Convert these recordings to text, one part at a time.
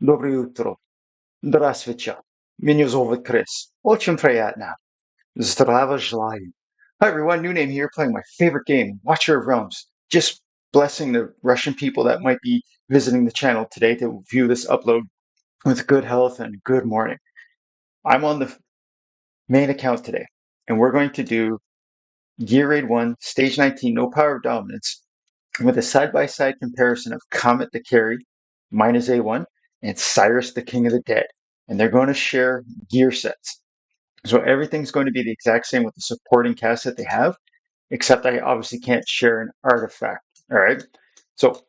Доброе утро. Здравствуйте. Меня зовут Chris. Очень приятно. Здраво желаю. Hi everyone, new name here, playing my favorite game, Watcher of Realms. Just blessing the Russian people that might be visiting the channel today to view this upload with good health and good morning. I'm on the main account today, and we're going to do Gear Raid 1, Stage 19, No Power of Dominance, with a side-by-side comparison of Khamet the Kharry, minus A1, and Cyrus the King of the Dead. And they're going to share gear sets. So everything's going to be the exact same with the supporting cast that they have, except I obviously can't share an artifact. All right. So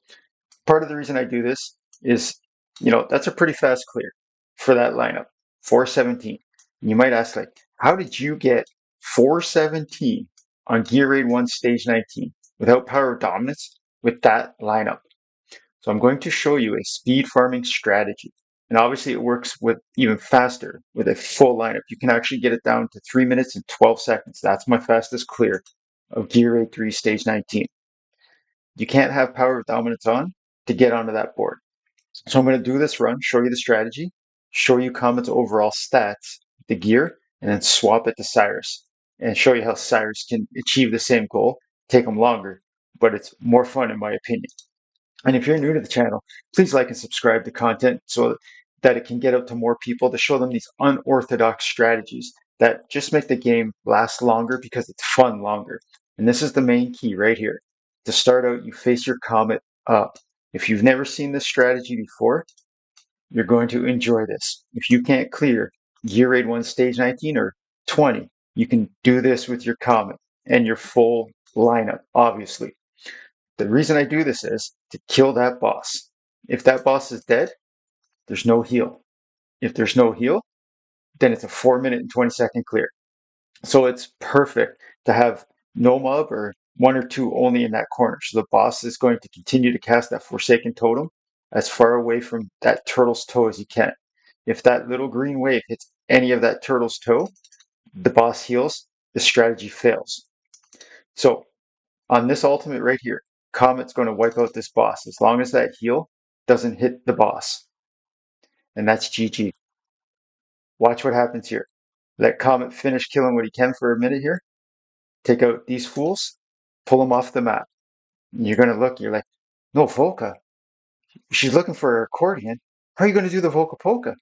part of the reason I do this is, that's a pretty fast clear for that lineup, 417. And you might ask, like, how did you get 417 on Gear Raid 1 Stage 19 without Power of Dominance with that lineup? So I'm going to show you a speed farming strategy. And obviously it works with even faster with a full lineup. You can actually get it down to 3 minutes and 12 seconds. That's my fastest clear of Gear Raid 3 Stage 19. You can't have Power of Dominance on to get onto that board. So I'm going to do this run, show you the strategy, show you Khamet's overall stats, the gear, and then swap it to Cyrus. And show you how Cyrus can achieve the same goal, take him longer, but it's more fun in my opinion. And if you're new to the channel, please like and subscribe to content so that it can get out to more people to show them these unorthodox strategies that just make the game last longer because it's fun longer. And this is the main key right here. To start out, you face your Khamet up. If you've never seen this strategy before, you're going to enjoy this. If you can't clear Gear Raid 1 Stage 19 or 20, you can do this with your Khamet and your full lineup, obviously. The reason I do this is to kill that boss. If that boss is dead, there's no heal. If there's no heal, then it's a 4 minute and 20-second clear. So it's perfect to have no mob or one or two only in that corner. So the boss is going to continue to cast that Forsaken Totem as far away from that turtle's toe as you can. If that little green wave hits any of that turtle's toe, the boss heals, the strategy fails. So on this ultimate right here, Khamet's going to wipe out this boss as long as that heal doesn't hit the boss. And that's GG. Watch what happens here. Let Khamet finish killing what he can for a minute here. Take out these fools, pull them off the map. And you're going to look, you're like, no, Volca. She's looking for her accordion. How are you going to do the Volca Polka?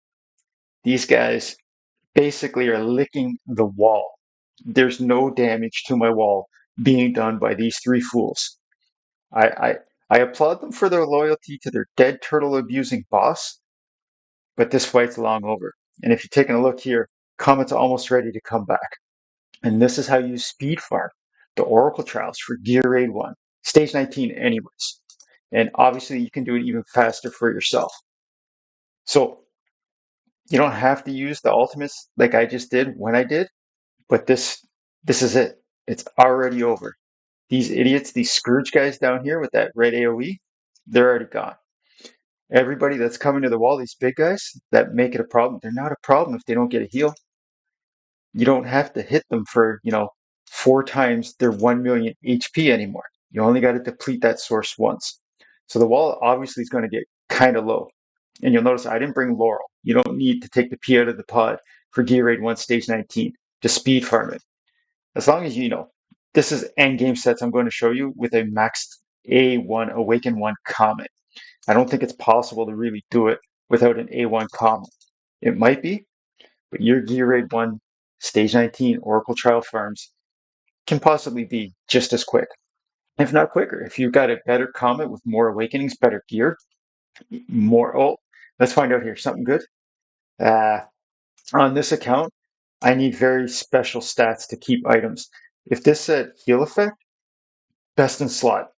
These guys basically are licking the wall. There's no damage to my wall being done by these three fools. I, I applaud them for their loyalty to their dead turtle abusing boss, but this fight's long over. And if you're taking a look here, Khamet's almost ready to come back. And this is how you speed farm the Oracle Trials for Gear Raid 1, Stage 19 anyways. And obviously you can do it even faster for yourself. So you don't have to use the ultimates like I just did when I did, but this is it. It's already over. These idiots, these Scrooge guys down here with that red AoE, they're already gone. Everybody that's coming to the wall, these big guys that make it a problem, they're not a problem if they don't get a heal. You don't have to hit them for, 4 times their 1 million HP anymore. You only got to deplete that source once. So the wall obviously is going to get kind of low. And you'll notice I didn't bring Laurel. You don't need to take the pea out of the pod for Gear Raid 1 Stage 19 to speed farm it. As long as you know, this is endgame sets I'm going to show you with a maxed A1 Awaken 1 Khamet. I don't think it's possible to really do it without an A1 Khamet. It might be, but your Gear Raid 1 Stage 19 Oracle Trial Farms can possibly be just as quick, if not quicker. If you've got a better Khamet with more Awakenings, better gear, more... Oh, let's find out here. Something good? On this account, I need very special stats to keep items. If this said heal effect, best in slot.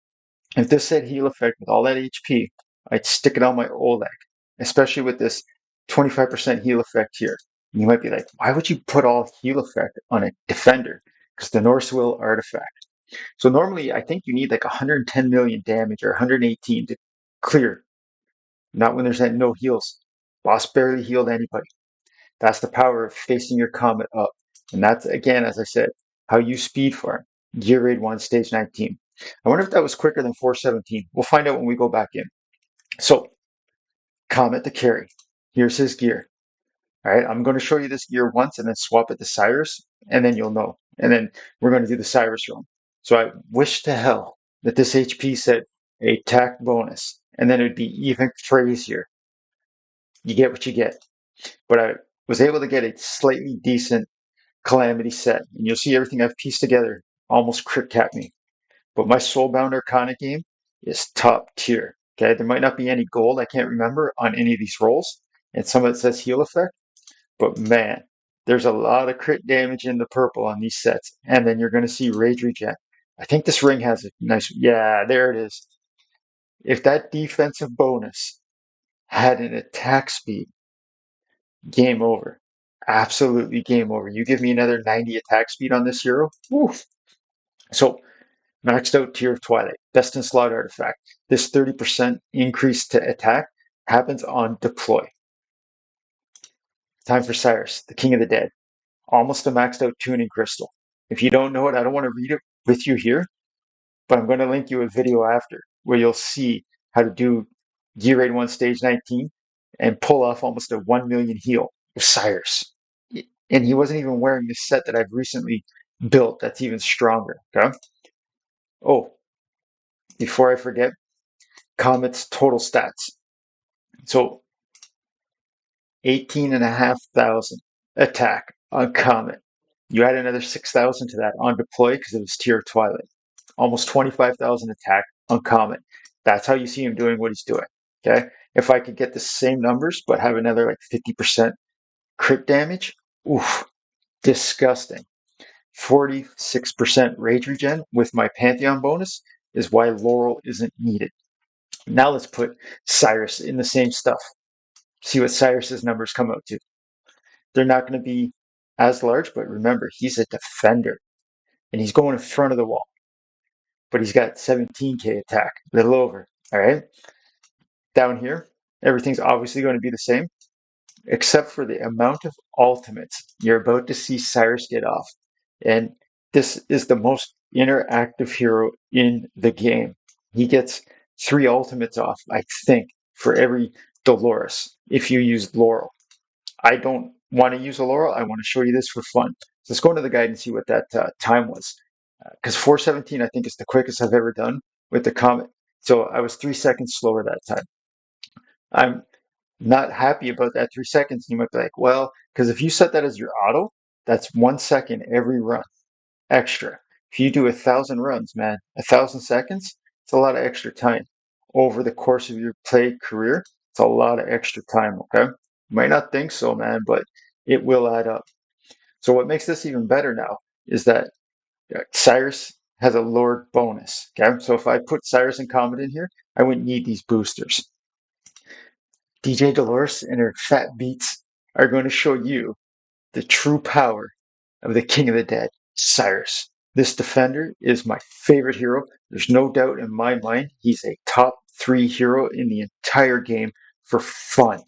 If this said heal effect with all that HP, I'd stick it on my Oleg, especially with this 25% heal effect here. You might be like, why would you put all heal effect on a defender? Because the Norse Will artifact. So normally I think you need like 110 million damage or 118 to clear. Not when there's no heals. Boss barely healed anybody. That's the power of facing your Khamet up. And that's, again, as I said, how you speed farm Gear Raid 1 Stage 19. I wonder if that was quicker than 417. We'll find out when we go back in. So Khamet the Kharry. Here's his gear. All right, I'm going to show you this gear once and then swap it to Cyrus, and then you'll know. And then we're going to do the Cyrus room. So I wish to hell that this HP said a attack bonus, and then it'd be even crazier. You get what you get. But I was able to get a slightly decent Calamity set, and you'll see everything I've pieced together almost crit cap me. But my Soulbound Arcana game is top tier. Okay, there might not be any gold, I can't remember, on any of these rolls, and some of it says heal effect. But man, there's a lot of crit damage in the purple on these sets. And then you're going to see Rage Regen. I think this ring has a nice, yeah, there it is. If that defensive bonus had an attack speed, game over. Absolutely game over. You give me another 90 attack speed on this hero. Oof. So maxed out Tear of Twilight, best in slot artifact. This 30% increase to attack happens on deploy. Time for Cyrus, the King of the Dead. Almost a maxed out tuning crystal. If you don't know it, I don't want to read it with you here, but I'm going to link you a video after where you'll see how to do GR1 stage 19 and pull off almost a 1 million heal with Cyrus. And he wasn't even wearing this set that I've recently built that's even stronger. Okay. Oh, before I forget, Khamet's total stats. So 18,500 attack on Khamet. You add another 6,000 to that on deploy because it was Tear of Twilight. Almost 25,000 attack on Khamet. That's how you see him doing what he's doing. Okay. If I could get the same numbers but have another like 50% crit damage, oof, disgusting. 46% rage regen with my Pantheon bonus is why Laurel isn't needed. Now let's put Cyrus in the same stuff. See what Cyrus's numbers come out to. They're not going to be as large, but remember, he's a defender and he's going in front of the wall. But he's got 17k attack, a little over. All right. Down here, everything's obviously going to be the same, except for the amount of ultimates you're about to see Cyrus get off. And this is the most interactive hero in the game. He gets 3 ultimates off, I think, for every Dolores if you use Laurel. I don't want to use a Laurel. I want to show you this for fun. So let's go into the guide and see what that time was. Because 4:17, I think, is the quickest I've ever done with the Khamet. So I was 3 seconds slower that time. I'm not happy about that 3 seconds. You might be like, well, because if you set that as your auto, that's 1 second every run extra. If you do 1,000 runs, man, 1,000 seconds, it's a lot of extra time. Over the course of your play career, it's a lot of extra time, okay? You might not think so, man, but it will add up. So what makes this even better now is that Cyrus has a Lord bonus, okay? So if I put Cyrus and Comet in here, I wouldn't need these boosters. DJ Dolores and her fat beats are going to show you the true power of the King of the Dead, Cyrus. This defender is my favorite hero. There's no doubt in my mind he's a top 3 hero in the entire game for fun.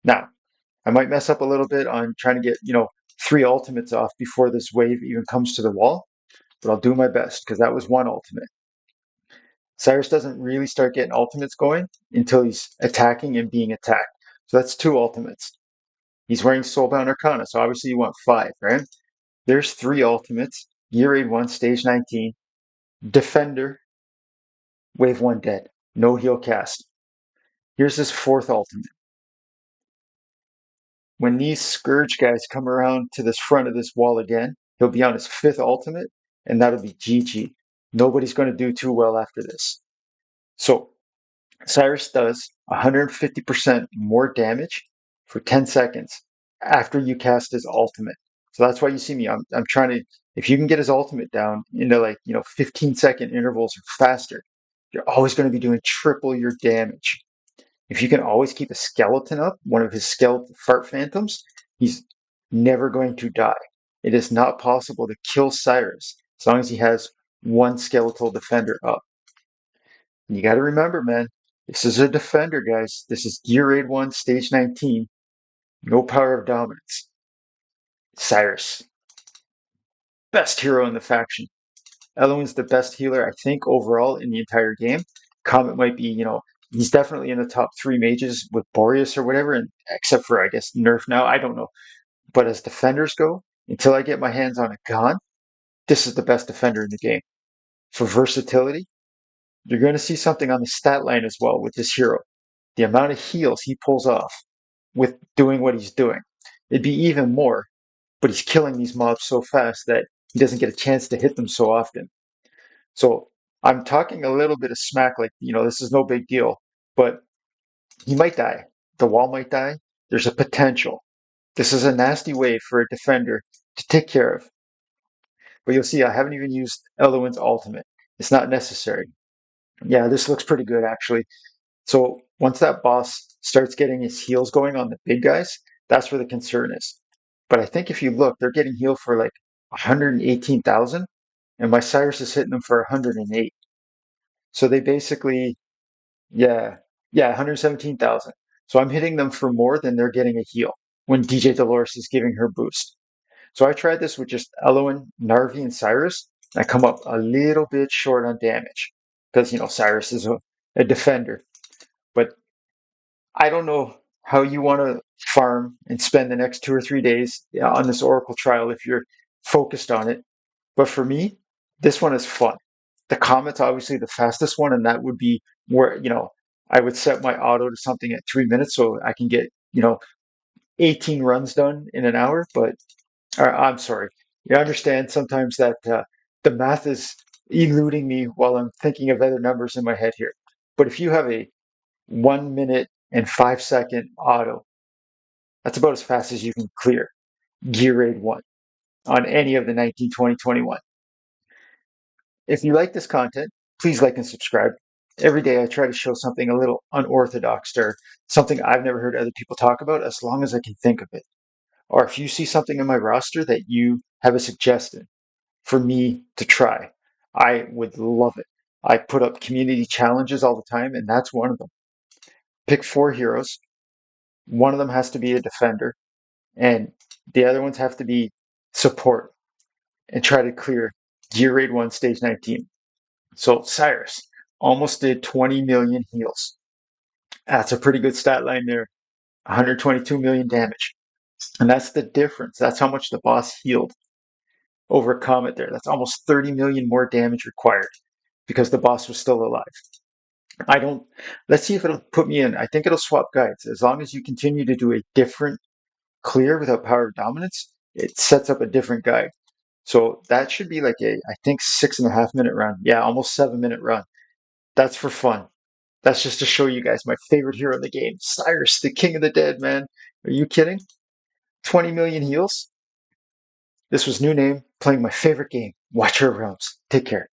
Now, I might mess up a little bit on trying to get, 3 ultimates off before this wave even comes to the wall, but I'll do my best because that was 1 ultimate. Cyrus doesn't really start getting ultimates going until he's attacking and being attacked. So that's 2 ultimates. He's wearing Soulbound Arcana, so obviously you want 5, right? There's 3 ultimates. Gear Raid 1, Stage 19. Defender, Wave 1 dead. No heal cast. Here's his 4th ultimate. When these Scourge guys come around to this front of this wall again, he'll be on his 5th ultimate, and that'll be GG. Nobody's going to do too well after this. So, Cyrus does 150% more damage for 10 seconds after you cast his ultimate. So that's why you see me. I'm trying to, if you can get his ultimate down into 15-second intervals or faster, you're always going to be doing triple your damage. If you can always keep a skeleton up, one of his skeleton fart phantoms, he's never going to die. It is not possible to kill Cyrus as long as he has 1 skeletal defender up. And you got to remember, man, this is a defender, guys. This is Gear Raid 1, Stage 19. No power of dominance. Cyrus. Best hero in the faction. Eloin's the best healer, I think, overall in the entire game. Comet might be, He's definitely in the top three mages with Boreas or whatever, and except for I guess Nerf now. I don't know. But as defenders go, until I get my hands on a gun, this is the best defender in the game. For versatility, you're going to see something on the stat line as well with this hero. The amount of heals he pulls off with doing what he's doing. It'd be even more, but he's killing these mobs so fast that he doesn't get a chance to hit them so often. So I'm talking a little bit of smack, like, this is no big deal, but he might die. The wall might die. There's a potential. This is a nasty way for a defender to take care of. But you'll see I haven't even used Eloin's ultimate. It's not necessary. Yeah, this looks pretty good actually. So once that boss starts getting his heals going on the big guys, that's where the concern is. But I think if you look, they're getting healed for like 118,000, and my Cyrus is hitting them for 108. So they basically, yeah, yeah, 117,000. So I'm hitting them for more than they're getting a heal when DJ Dolores is giving her boost. So I tried this with just Eloin, Narvi, and Cyrus. I come up a little bit short on damage because, Cyrus is a defender. But I don't know how you want to farm and spend the next 2 or 3 days on this Oracle trial if you're focused on it. But for me, this one is fun. The Khamet's obviously the fastest one, and that would be where, I would set my auto to something at 3 minutes so I can get, 18 runs done in an hour. But I'm sorry. You understand sometimes that the math is eluding me while I'm thinking of other numbers in my head here. But if you have a 1 minute and 5 second auto, that's about as fast as you can clear Gear Raid 1 on any of the 19, 20, 21. If you like this content, please like and subscribe. Every day I try to show something a little unorthodox or something I've never heard other people talk about as long as I can think of it. Or if you see something in my roster that you have a suggestion for me to try, I would love it. I put up community challenges all the time, and that's one of them. Pick 4 heroes. One of them has to be a defender, and the other ones have to be support, and try to clear Gear Raid 1 Stage 19. So Cyrus almost did 20 million heals. That's a pretty good stat line there. 122 million damage. And that's the difference. That's how much the boss healed over Khamet there. That's almost 30 million more damage required because the boss was still alive. I don't, let's see if it'll put me in. I think it'll swap guides. As long as you continue to do a different clear without power of dominance, it sets up a different guide. So that should be like I think 6.5 minute run. Yeah, almost 7 minute run. That's for fun. That's just to show you guys my favorite hero in the game, Cyrus, the King of the Dead, man. Are you kidding? 20 million heals? This was New Name playing my favorite game, Watcher of Realms. Take care.